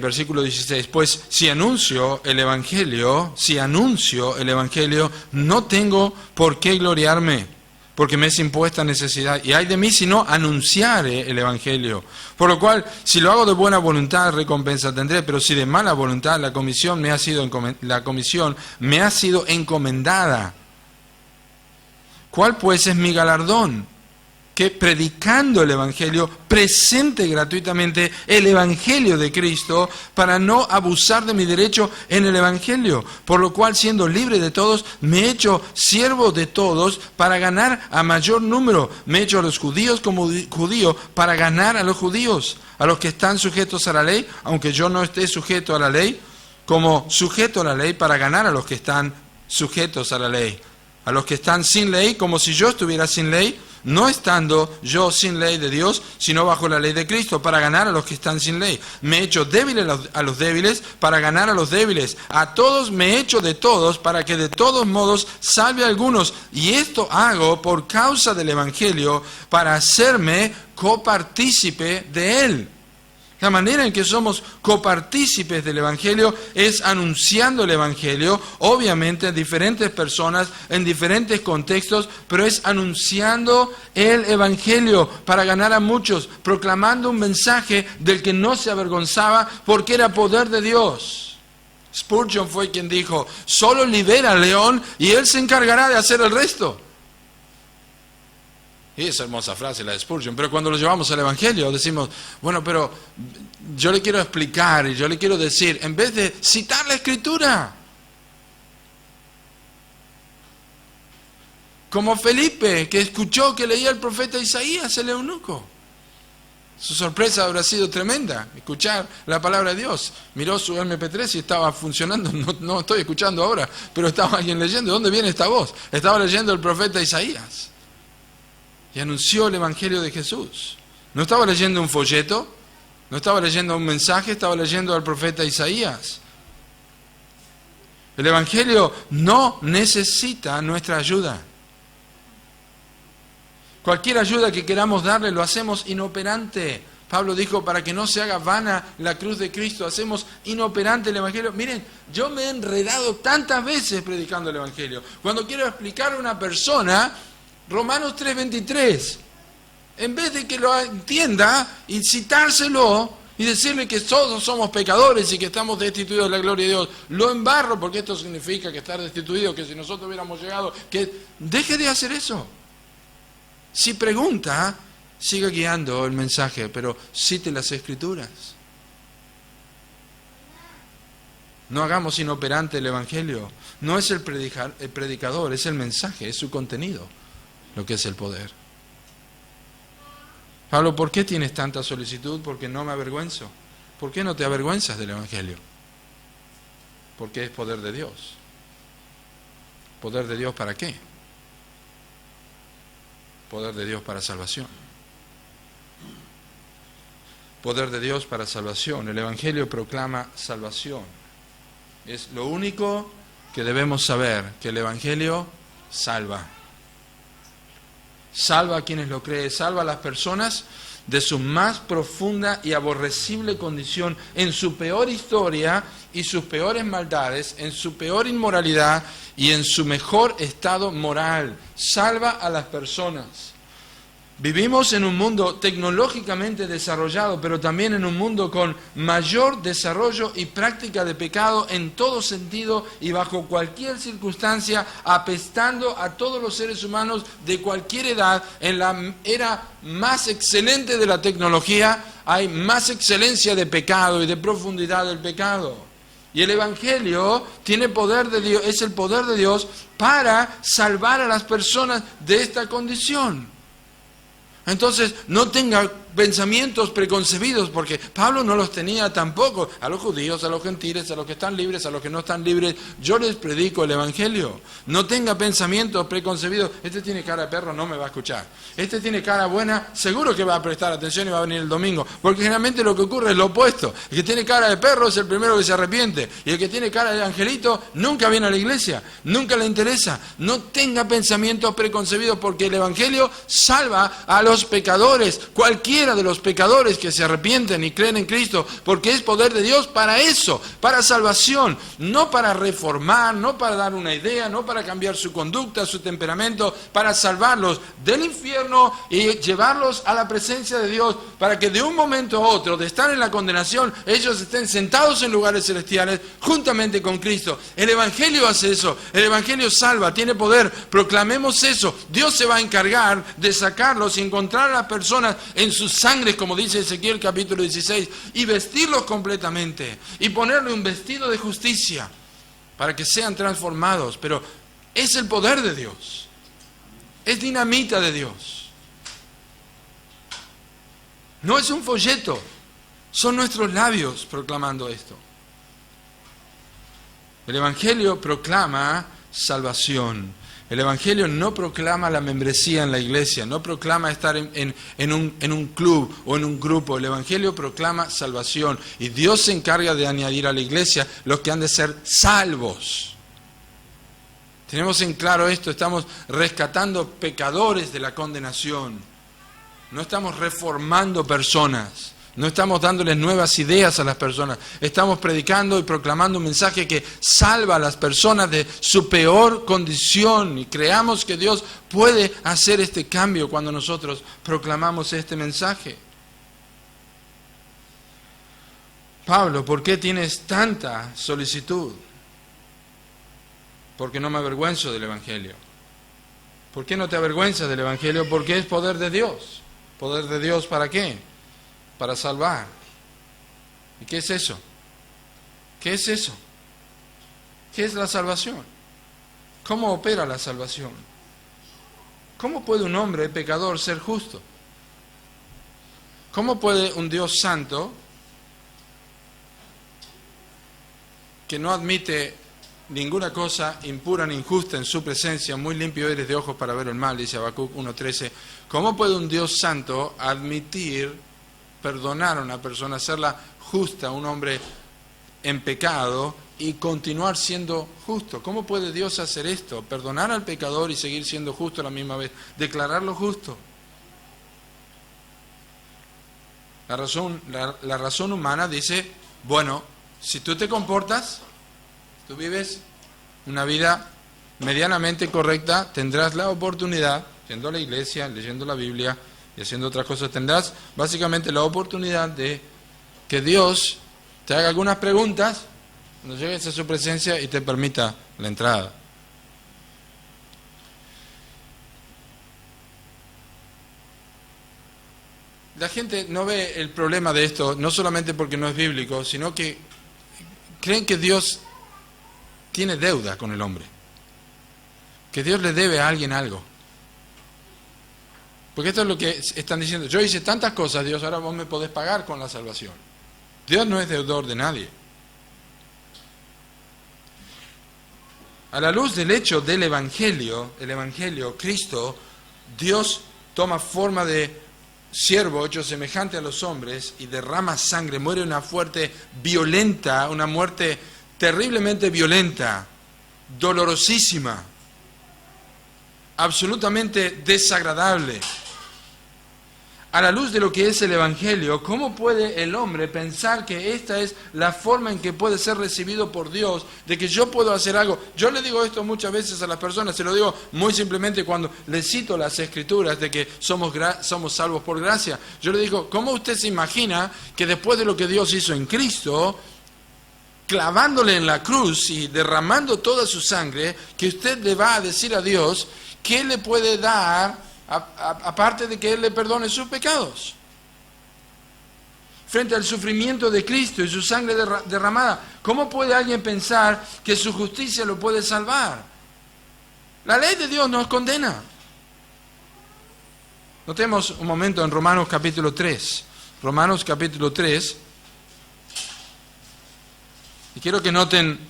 versículo 16. Pues si anuncio el Evangelio, no tengo por qué gloriarme, porque me es impuesta necesidad, y ay de mí si no anunciare el Evangelio. Por lo cual, si lo hago de buena voluntad, recompensa tendré, pero si de mala voluntad, la comisión me ha sido encomendada. ¿Cuál pues es mi galardón? Que predicando el Evangelio, presente gratuitamente el Evangelio de Cristo, para no abusar de mi derecho en el Evangelio. Por lo cual, siendo libre de todos, me he hecho siervo de todos para ganar a mayor número. Me he hecho a los judíos como judío para ganar a los judíos. A los que están sujetos a la ley, aunque yo no esté sujeto a la ley, como sujeto a la ley para ganar a los que están sujetos a la ley. A los que están sin ley, como si yo estuviera sin ley, no estando yo sin ley de Dios, sino bajo la ley de Cristo, para ganar a los que están sin ley. Me he hecho débil a los débiles, para ganar a los débiles. A todos me he hecho de todos, para que de todos modos salve a algunos. Y esto hago por causa del Evangelio, para hacerme copartícipe de él. La manera en que somos copartícipes del Evangelio es anunciando el Evangelio, obviamente a diferentes personas, en diferentes contextos, pero es anunciando el Evangelio para ganar a muchos, proclamando un mensaje del que no se avergonzaba porque era poder de Dios. Spurgeon fue quien dijo: solo libera al león y él se encargará de hacer el resto. Y esa hermosa frase, la de Spurgeon, pero cuando lo llevamos al Evangelio decimos: bueno, pero yo le quiero explicar y yo le quiero decir, en vez de citar la Escritura, como Felipe, que escuchó que leía el profeta Isaías, el eunuco. Su sorpresa habrá sido tremenda, escuchar la palabra de Dios. Miró su MP3 y estaba funcionando, no estoy escuchando ahora, pero estaba alguien leyendo. ¿De dónde viene esta voz? Estaba leyendo el profeta Isaías. Y anunció el Evangelio de Jesús. No estaba leyendo un folleto, no estaba leyendo un mensaje, estaba leyendo al profeta Isaías. El Evangelio no necesita nuestra ayuda. Cualquier ayuda que queramos darle lo hacemos inoperante. Pablo dijo: para que no se haga vana la cruz de Cristo, hacemos inoperante el Evangelio. Miren, yo me he enredado tantas veces predicando el Evangelio. Cuando quiero explicar a una persona Romanos 3:23, en vez de que lo entienda y citárselo y decirle que todos somos pecadores y que estamos destituidos de la gloria de Dios, lo embarro, porque esto significa que estar destituido, que si nosotros hubiéramos llegado, que deje de hacer eso. Si pregunta, siga guiando el mensaje, pero cite las Escrituras. No hagamos inoperante el Evangelio. No es el predicador, es el mensaje, es su contenido. lo que es el poder. Pablo, ¿por qué tienes tanta solicitud? Porque no me avergüenzo. ¿Por qué no te avergüenzas del Evangelio? Porque es poder de Dios. ¿Poder de Dios para qué? Poder de Dios para salvación. Poder de Dios para salvación. El Evangelio proclama salvación. Es lo único que debemos saber, que el Evangelio salva. Salva a quienes lo creen, salva a las personas de su más profunda y aborrecible condición, en su peor historia y sus peores maldades, en su peor inmoralidad y en su mejor estado moral. Salva a las personas. Vivimos en un mundo tecnológicamente desarrollado, pero también en un mundo con mayor desarrollo y práctica de pecado en todo sentido y bajo cualquier circunstancia, apestando a todos los seres humanos de cualquier edad. En la era más excelente de la tecnología hay más excelencia de pecado y de profundidad del pecado. Y el Evangelio tiene poder de Dios, es el poder de Dios para salvar a las personas de esta condición. Entonces, no tenga pensamientos preconcebidos, porque Pablo no los tenía tampoco. A los judíos, a los gentiles, a los que están libres, a los que no están libres, yo les predico el Evangelio. No tenga pensamientos preconcebidos. Este tiene cara de perro, no me va a escuchar. Este tiene cara buena, seguro que va a prestar atención y va a venir el domingo. Porque generalmente lo que ocurre es lo opuesto. El que tiene cara de perro es el primero que se arrepiente. Y el que tiene cara de angelito nunca viene a la iglesia, nunca le interesa. No tenga pensamientos preconcebidos, porque el Evangelio salva a los pecadores, cualquiera de los pecadores que se arrepienten y creen en Cristo, porque es poder de Dios para eso, para salvación, no para reformar, no para dar una idea, no para cambiar su conducta, su temperamento, para salvarlos del infierno y llevarlos a la presencia de Dios, para que de un momento a otro, de estar en la condenación, ellos estén sentados en lugares celestiales juntamente con Cristo. El Evangelio hace eso, el Evangelio salva, tiene poder, proclamemos eso. Dios se va a encargar de sacarlos y encontrar a las personas en sus sangres, como dice Ezequiel capítulo 16, y vestirlos completamente, y ponerle un vestido de justicia, para que sean transformados. Pero es el poder de Dios, es dinamita de Dios. No es un folleto, son nuestros labios proclamando esto. El Evangelio proclama salvación. El Evangelio no proclama la membresía en la iglesia, no proclama estar en un club o en un grupo. El Evangelio proclama salvación, y Dios se encarga de añadir a la iglesia los que han de ser salvos. Tenemos en claro esto, estamos rescatando pecadores de la condenación. No estamos reformando personas. No estamos dándoles nuevas ideas a las personas. Estamos predicando y proclamando un mensaje que salva a las personas de su peor condición. Y creamos que Dios puede hacer este cambio cuando nosotros proclamamos este mensaje. Pablo, ¿por qué tienes tanta solicitud? Porque no me avergüenzo del Evangelio. ¿Por qué no te avergüenzas del Evangelio? Porque es poder de Dios. ¿Poder de Dios para qué? Para salvar. ¿Y qué es eso? ¿Qué es eso? ¿Qué es la salvación? ¿Cómo opera la salvación? ¿Cómo puede un hombre pecador ser justo? ¿Cómo puede un Dios santo, que no admite ninguna cosa impura ni injusta en su presencia, muy limpio eres de ojos para ver el mal, dice Habacuc 1:13, cómo puede un Dios santo admitir perdonar a una persona, hacerla justa, un hombre en pecado, y continuar siendo justo? ¿Cómo puede Dios hacer esto? Perdonar al pecador y seguir siendo justo a la misma vez, declararlo justo. La razón humana dice, bueno, si tú te comportas, tú vives una vida medianamente correcta, tendrás la oportunidad, yendo a la iglesia, leyendo la Biblia y haciendo otras cosas, tendrás básicamente la oportunidad de que Dios te haga algunas preguntas cuando llegues a su presencia y te permita la entrada. La gente no ve el problema de esto, no solamente porque no es bíblico, sino que creen que Dios tiene deuda con el hombre, que Dios le debe a alguien algo. Porque esto es lo que están diciendo. Yo hice tantas cosas, Dios, ahora vos me podés pagar con la salvación. Dios no es deudor de nadie. A la luz del hecho del Evangelio, el Evangelio, Cristo, Dios toma forma de siervo hecho semejante a los hombres y derrama sangre, muere una muerte violenta, una muerte terriblemente violenta, dolorosísima, absolutamente desagradable. A la luz de lo que es el Evangelio, ¿cómo puede el hombre pensar que esta es la forma en que puede ser recibido por Dios, de que yo puedo hacer algo? Yo le digo esto muchas veces a las personas, se lo digo muy simplemente cuando les cito las Escrituras de que somos salvos por gracia. Yo le digo, ¿cómo usted se imagina que después de lo que Dios hizo en Cristo, clavándole en la cruz y derramando toda su sangre, que usted le va a decir a Dios qué le puede dar aparte de que Él le perdone sus pecados? Frente al sufrimiento de Cristo y su sangre derramada, ¿cómo puede alguien pensar que su justicia lo puede salvar? La ley de Dios nos condena. Notemos un momento en Romanos capítulo 3. Romanos capítulo 3. Y quiero que noten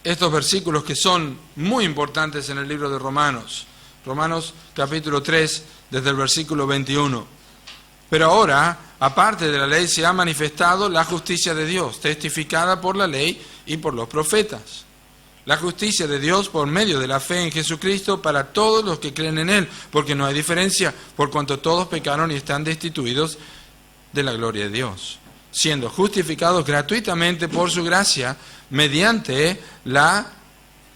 estos versículos que son muy importantes en el libro de Romanos. Romanos capítulo 3, desde el versículo 21. Pero ahora, aparte de la ley, se ha manifestado la justicia de Dios, testificada por la ley y por los profetas. La justicia de Dios por medio de la fe en Jesucristo para todos los que creen en Él, porque no hay diferencia, por cuanto todos pecaron y están destituidos de la gloria de Dios, siendo justificados gratuitamente por su gracia, mediante la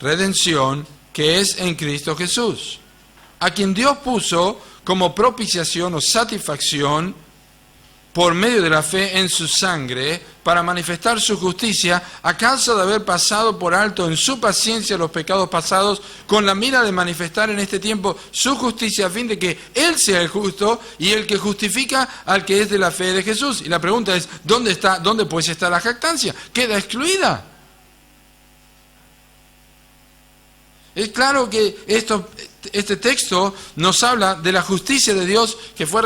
redención que es en Cristo Jesús, a quien Dios puso como propiciación o satisfacción por medio de la fe en su sangre, para manifestar su justicia a causa de haber pasado por alto en su paciencia los pecados pasados, con la mira de manifestar en este tiempo su justicia, a fin de que Él sea el justo y el que justifica al que es de la fe de Jesús. Y la pregunta es, ¿dónde pues está la jactancia? Queda excluida. Es claro que este texto nos habla de la justicia de Dios que fue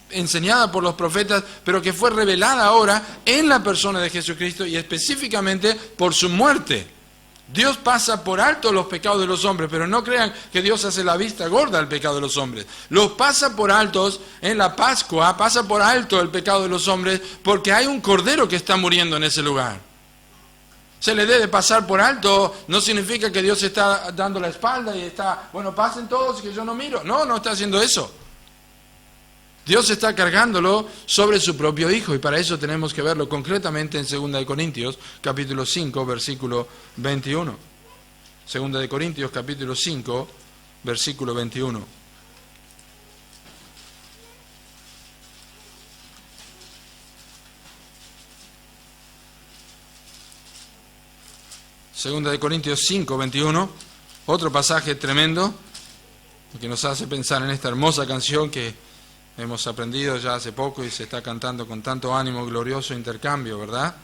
enseñada por los profetas, pero que fue revelada ahora en la persona de Jesucristo y específicamente por su muerte. Dios pasa por alto los pecados de los hombres, pero no crean que Dios hace la vista gorda al pecado de los hombres. Los pasa por altos en la Pascua, pasa por alto el pecado de los hombres porque hay un cordero que está muriendo en ese lugar. Se le debe pasar por alto, no significa que Dios está dando la espalda y está, bueno, pasen todos que yo no miro. No, no está haciendo eso. Dios está cargándolo sobre su propio Hijo y para eso tenemos que verlo concretamente en 2 de Corintios, capítulo 5, versículo 21. 2 de Corintios, capítulo 5, versículo 21. Segunda de Corintios 5, 21, otro pasaje tremendo que nos hace pensar en esta hermosa canción que hemos aprendido ya hace poco y se está cantando con tanto ánimo, glorioso intercambio, ¿verdad?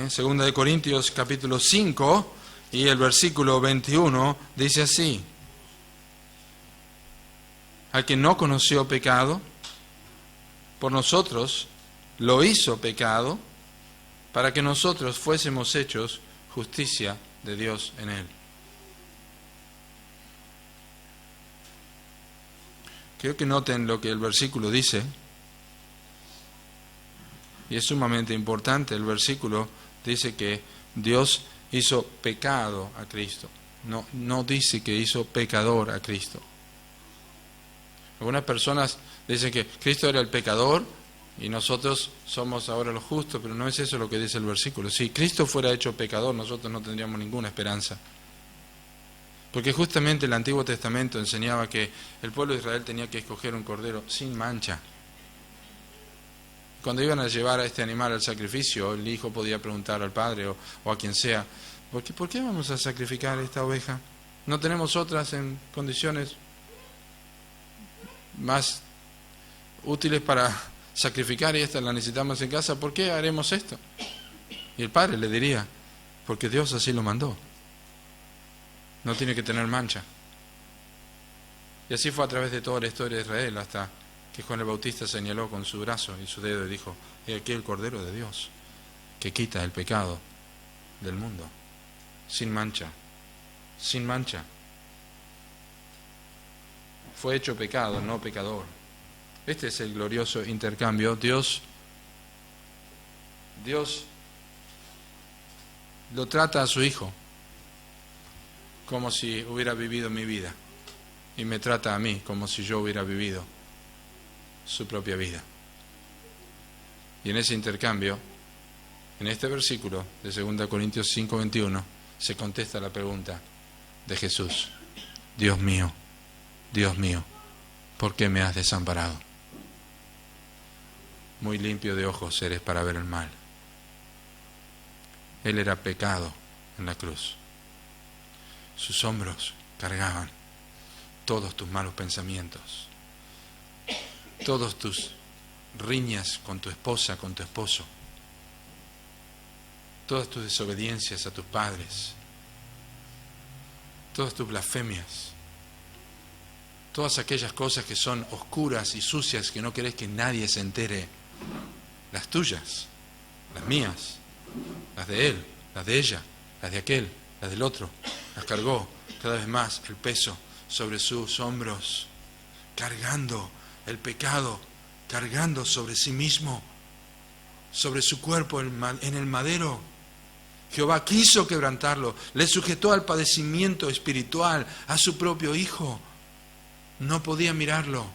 Segunda de Corintios capítulo 5 y el versículo 21 dice así: al que no conoció pecado, por nosotros lo hizo pecado, para que nosotros fuésemos hechos justicia de Dios en él. Quiero que noten lo que el versículo dice, y es sumamente importante. El versículo dice que Dios hizo pecado a Cristo, no dice que hizo pecador a Cristo. Algunas personas dicen que Cristo era el pecador y nosotros somos ahora los justos, pero no es eso lo que dice el versículo. Si Cristo fuera hecho pecador, nosotros no tendríamos ninguna esperanza. Porque justamente el Antiguo Testamento enseñaba que el pueblo de Israel tenía que escoger un cordero sin mancha. Cuando iban a llevar a este animal al sacrificio, el hijo podía preguntar al padre o a quien sea, ¿por qué vamos a sacrificar esta oveja? ¿No tenemos otras en condiciones más útiles para sacrificar y esta la necesitamos en casa? ¿Por qué haremos esto? Y el padre le diría, porque Dios así lo mandó. No tiene que tener mancha. Y así fue a través de toda la historia de Israel, hasta que Juan el Bautista señaló con su brazo y su dedo y dijo: he aquí el Cordero de Dios, que quita el pecado del mundo, sin mancha, sin mancha. Fue hecho pecado, no pecador. Este es el glorioso intercambio. Dios lo trata a su Hijo como si hubiera vivido mi vida, y me trata a mí como si yo hubiera vivido su propia vida. Y en ese intercambio, en este versículo de 2 Corintios 5:21, se contesta la pregunta de Jesús: Dios mío, ¿por qué me has desamparado? Muy limpio de ojos eres para ver el mal. Él era pecado en la cruz. Sus hombros cargaban todos tus malos pensamientos, todos tus riñas con tu esposa, con tu esposo, todas tus desobediencias a tus padres, todas tus blasfemias, todas aquellas cosas que son oscuras y sucias que no querés que nadie se entere, las tuyas, las mías, las de él, las de ella, las de aquel, las del otro, las cargó cada vez más el peso sobre sus hombros, cargando el pecado, cargando sobre sí mismo, sobre su cuerpo en el madero. Jehová quiso quebrantarlo, le sujetó al padecimiento espiritual, a su propio Hijo. No podía mirarlo.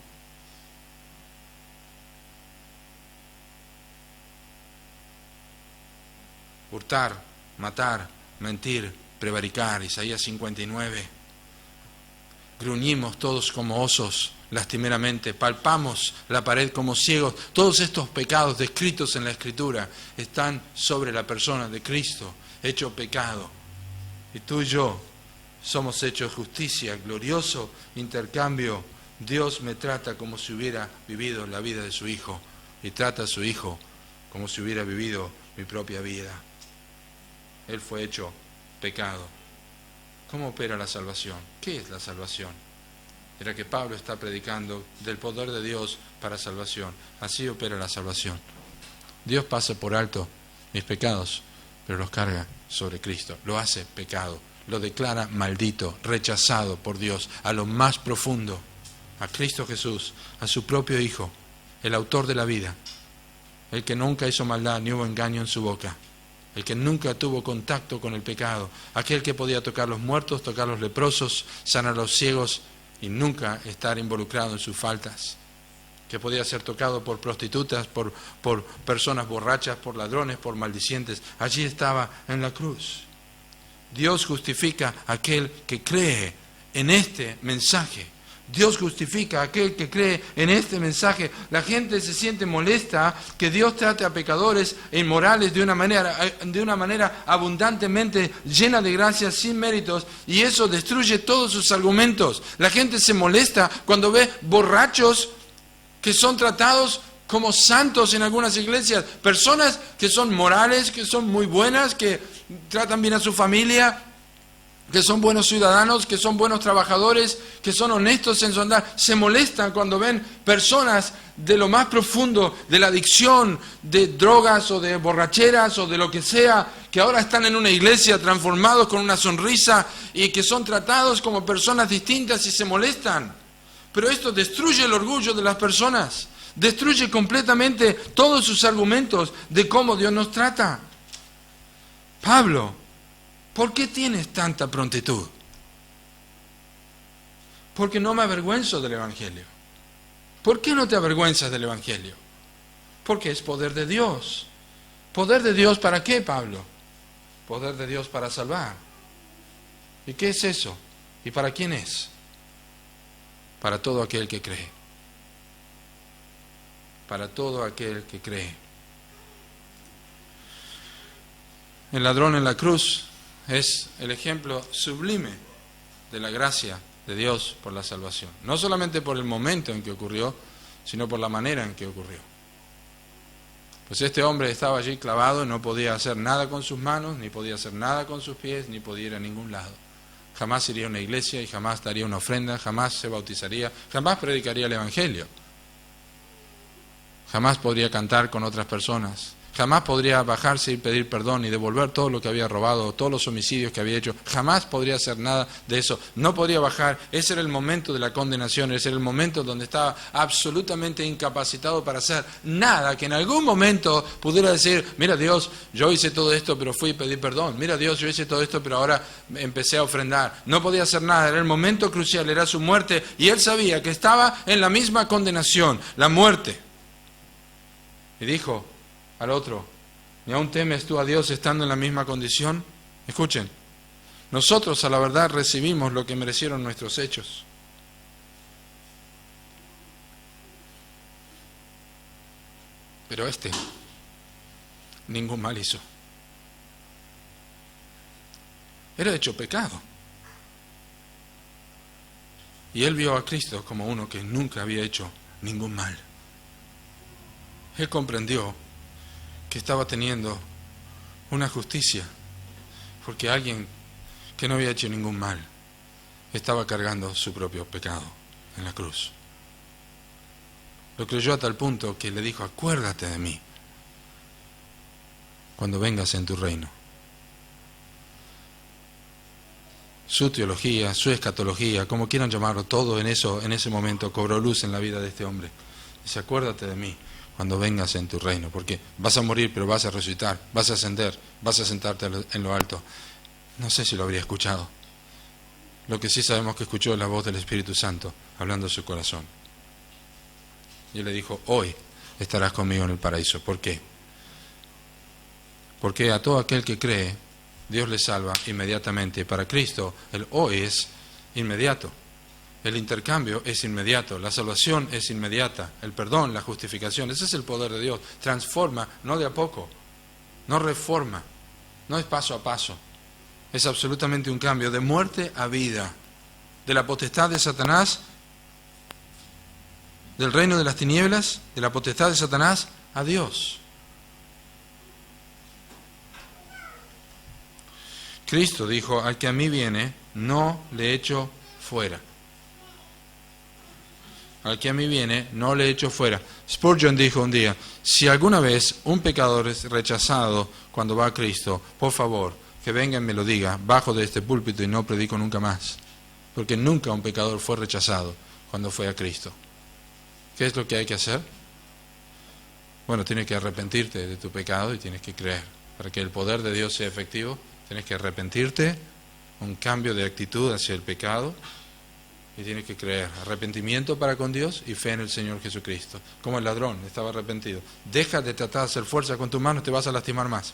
Hurtar, matar, mentir, prevaricar, Isaías 59. Gruñimos todos como osos, lastimeramente, palpamos la pared como ciegos. Todos estos pecados descritos en la Escritura están sobre la persona de Cristo, hecho pecado. Y tú y yo somos hechos justicia, glorioso intercambio. Dios me trata como si hubiera vivido la vida de su Hijo, y trata a su Hijo como si hubiera vivido mi propia vida. Él fue hecho pecado. ¿Cómo opera la salvación? ¿Qué es la salvación? Era que Pablo está predicando del poder de Dios para salvación. Así opera la salvación. Dios pasa por alto mis pecados, pero los carga sobre Cristo. Lo hace pecado, lo declara maldito, rechazado por Dios, a lo más profundo, a Cristo Jesús, a su propio Hijo, el autor de la vida, el que nunca hizo maldad ni hubo engaño en su boca, el que nunca tuvo contacto con el pecado, aquel que podía tocar los muertos, tocar los leprosos, sanar a los ciegos y nunca estar involucrado en sus faltas, que podía ser tocado por prostitutas, por personas borrachas, por ladrones, por maldicientes. Allí estaba en la cruz. Dios justifica a aquel que cree en este mensaje. Dios justifica a aquel que cree en este mensaje. La gente se siente molesta que Dios trate a pecadores e inmorales de una manera abundantemente llena de gracia, sin méritos, y eso destruye todos sus argumentos. La gente se molesta cuando ve borrachos que son tratados como santos en algunas iglesias, personas que son morales, que son muy buenas, que tratan bien a su familia, que son buenos ciudadanos, que son buenos trabajadores, que son honestos en su andar. Se molestan cuando ven personas de lo más profundo de la adicción, de drogas o de borracheras o de lo que sea, que ahora están en una iglesia transformados con una sonrisa y que son tratados como personas distintas, y se molestan. Pero esto destruye el orgullo de las personas, destruye completamente todos sus argumentos de cómo Dios nos trata. Pablo, ¿por qué tienes tanta prontitud? Porque no me avergüenzo del Evangelio. ¿Por qué no te avergüenzas del Evangelio? Porque es poder de Dios. ¿Poder de Dios para qué, Pablo? Poder de Dios para salvar. ¿Y qué es eso? ¿Y para quién es? Para todo aquel que cree. Para todo aquel que cree. El ladrón en la cruz es el ejemplo sublime de la gracia de Dios por la salvación. No solamente por el momento en que ocurrió, sino por la manera en que ocurrió. Pues este hombre estaba allí clavado, no podía hacer nada con sus manos, ni podía hacer nada con sus pies, ni podía ir a ningún lado. jamás iría a una iglesia y jamás daría una ofrenda, jamás se bautizaría, jamás predicaría el Evangelio, jamás podría cantar con otras personas, jamás podría bajarse y pedir perdón y devolver todo lo que había robado, todos los homicidios que había hecho, jamás podría hacer nada de eso, no podría bajar. Ese era el momento de la condenación, ese era el momento donde estaba absolutamente incapacitado para hacer nada, que en algún momento pudiera decir, mira Dios, yo hice todo esto pero fui y pedí perdón, mira Dios, yo hice todo esto pero ahora empecé a ofrendar. No podía hacer nada, era el momento crucial, era su muerte, y él sabía que estaba en la misma condenación, la muerte. Y dijo al otro, ¿y aún temes tú a Dios estando en la misma condición? Escuchen, nosotros a la verdad recibimos lo que merecieron nuestros hechos. Pero este, ningún mal hizo. Era hecho pecado. Y él vio a Cristo como uno que nunca había hecho ningún mal. Él comprendió que estaba teniendo una justicia, porque alguien que no había hecho ningún mal estaba cargando su propio pecado en la cruz. Lo creyó a tal punto que le dijo, acuérdate de mí cuando vengas en tu reino. Su teología, su escatología, como quieran llamarlo, todo en ese momento cobró luz en la vida de este hombre. Dice, acuérdate de mí cuando vengas en tu reino, porque vas a morir, pero vas a resucitar, vas a ascender, vas a sentarte en lo alto. No sé si lo habría escuchado. Lo que sí sabemos que escuchó es la voz del Espíritu Santo hablando a su corazón. Y él le dijo, hoy estarás conmigo en el paraíso. ¿Por qué? Porque a todo aquel que cree, Dios le salva inmediatamente. Para Cristo, el hoy es inmediato. El intercambio es inmediato, la salvación es inmediata, el perdón, la justificación, ese es el poder de Dios. Transforma, no de a poco, no reforma, no es paso a paso. Es absolutamente un cambio de muerte a vida, de la potestad de Satanás, del reino de las tinieblas, de la potestad de Satanás a Dios. Cristo dijo, al que a mí viene, no le echo fuera. Al que a mí viene, no le echo fuera. Spurgeon dijo un día, si alguna vez un pecador es rechazado cuando va a Cristo, por favor, que venga y me lo diga, bajo de este púlpito y no predico nunca más. Porque nunca un pecador fue rechazado cuando fue a Cristo. ¿Qué es lo que hay que hacer? Bueno, tienes que arrepentirte de tu pecado y tienes que creer. Para que el poder de Dios sea efectivo, tienes que arrepentirte, un cambio de actitud hacia el pecado, y tienes que creer, arrepentimiento para con Dios y fe en el Señor Jesucristo. Como el ladrón, estaba arrepentido. Deja de tratar de hacer fuerza con tus manos, te vas a lastimar más.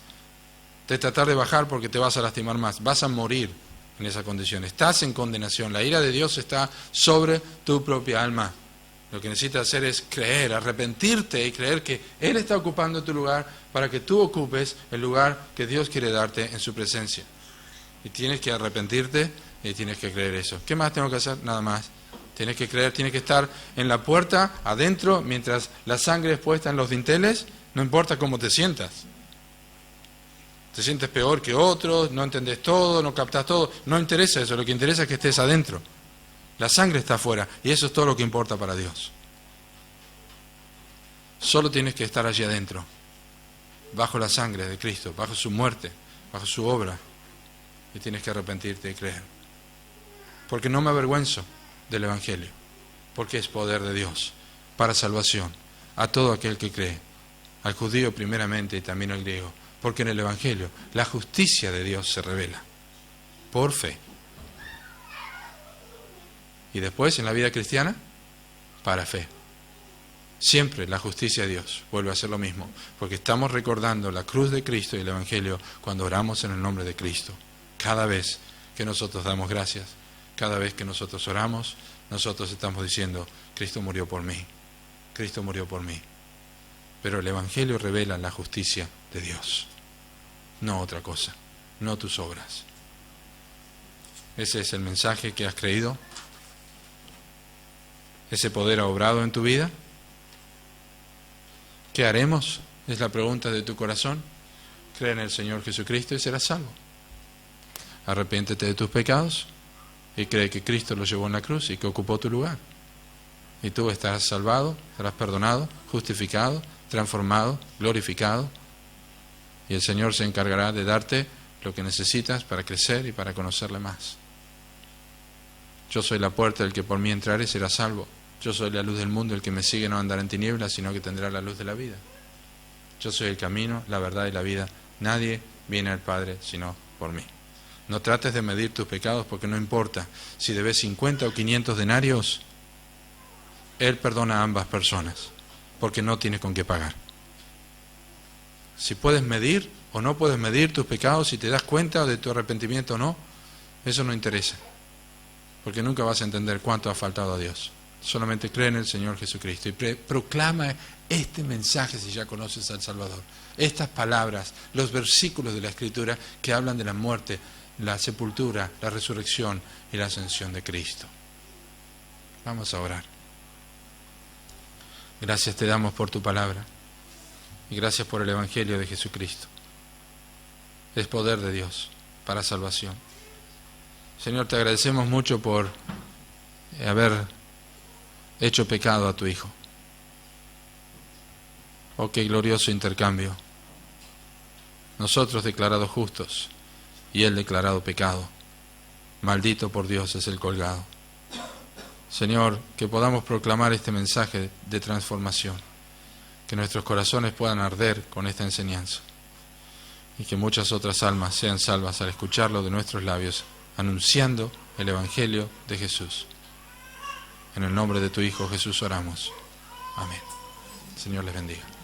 De tratar de bajar porque te vas a lastimar más. Vas a morir en esa condición. Estás en condenación. La ira de Dios está sobre tu propia alma. Lo que necesitas hacer es creer, arrepentirte y creer que Él está ocupando tu lugar para que tú ocupes el lugar que Dios quiere darte en su presencia. Y tienes que arrepentirte y tienes que creer eso. ¿Qué más tengo que hacer? Nada más. Tienes que creer, tienes que estar en la puerta, adentro, mientras la sangre es puesta en los dinteles, no importa cómo te sientas. Te sientes peor que otros, no entendés todo, no captás todo. No interesa eso, lo que interesa es que estés adentro. La sangre está afuera y eso es todo lo que importa para Dios. Solo tienes que estar allí adentro, bajo la sangre de Cristo, bajo su muerte, bajo su obra. Y tienes que arrepentirte y creer. Porque no me avergüenzo del Evangelio, porque es poder de Dios para salvación a todo aquel que cree, al judío primeramente y también al griego, porque en el Evangelio la justicia de Dios se revela por fe. Y después en la vida cristiana, para fe. Siempre la justicia de Dios vuelve a ser lo mismo, porque estamos recordando la cruz de Cristo y el Evangelio cuando oramos en el nombre de Cristo. Cada vez que nosotros damos gracias, cada vez que nosotros oramos, nosotros estamos diciendo, Cristo murió por mí, Cristo murió por mí. Pero el Evangelio revela la justicia de Dios, no otra cosa, no tus obras. Ese es el mensaje que has creído. ¿Ese poder ha obrado en tu vida? ¿Qué haremos? Es la pregunta de tu corazón. Cree en el Señor Jesucristo y serás salvo. Arrepiéntete de tus pecados, y cree que Cristo lo llevó en la cruz y que ocupó tu lugar. Y tú estarás salvado, serás perdonado, justificado, transformado, glorificado, y el Señor se encargará de darte lo que necesitas para crecer y para conocerle más. Yo soy la puerta, el que por mí entrare será salvo. Yo soy la luz del mundo, el que me sigue no andará en tinieblas, sino que tendrá la luz de la vida. Yo soy el camino, la verdad y la vida. Nadie viene al Padre sino por mí. No trates de medir tus pecados, porque no importa si debes 50 o 500 denarios, Él perdona a ambas personas, porque no tienes con qué pagar. Si puedes medir o no puedes medir tus pecados, si te das cuenta de tu arrepentimiento o no, eso no interesa, porque nunca vas a entender cuánto ha faltado a Dios. Solamente cree en el Señor Jesucristo y proclama este mensaje si ya conoces al Salvador. Estas palabras, los versículos de la Escritura que hablan de la muerte, la sepultura, la resurrección y la ascensión de Cristo. Vamos a orar. Gracias te damos por tu palabra y gracias por el Evangelio de Jesucristo. Es poder de Dios para salvación. Señor, te agradecemos mucho por haber hecho pecado a tu Hijo. Oh, qué glorioso intercambio. Nosotros declarados justos y Él declarado pecado. Maldito por Dios es el colgado. Señor, que podamos proclamar este mensaje de transformación, que nuestros corazones puedan arder con esta enseñanza y que muchas otras almas sean salvas al escucharlo de nuestros labios, anunciando el Evangelio de Jesús. En el nombre de tu Hijo Jesús oramos. Amén. Señor les bendiga.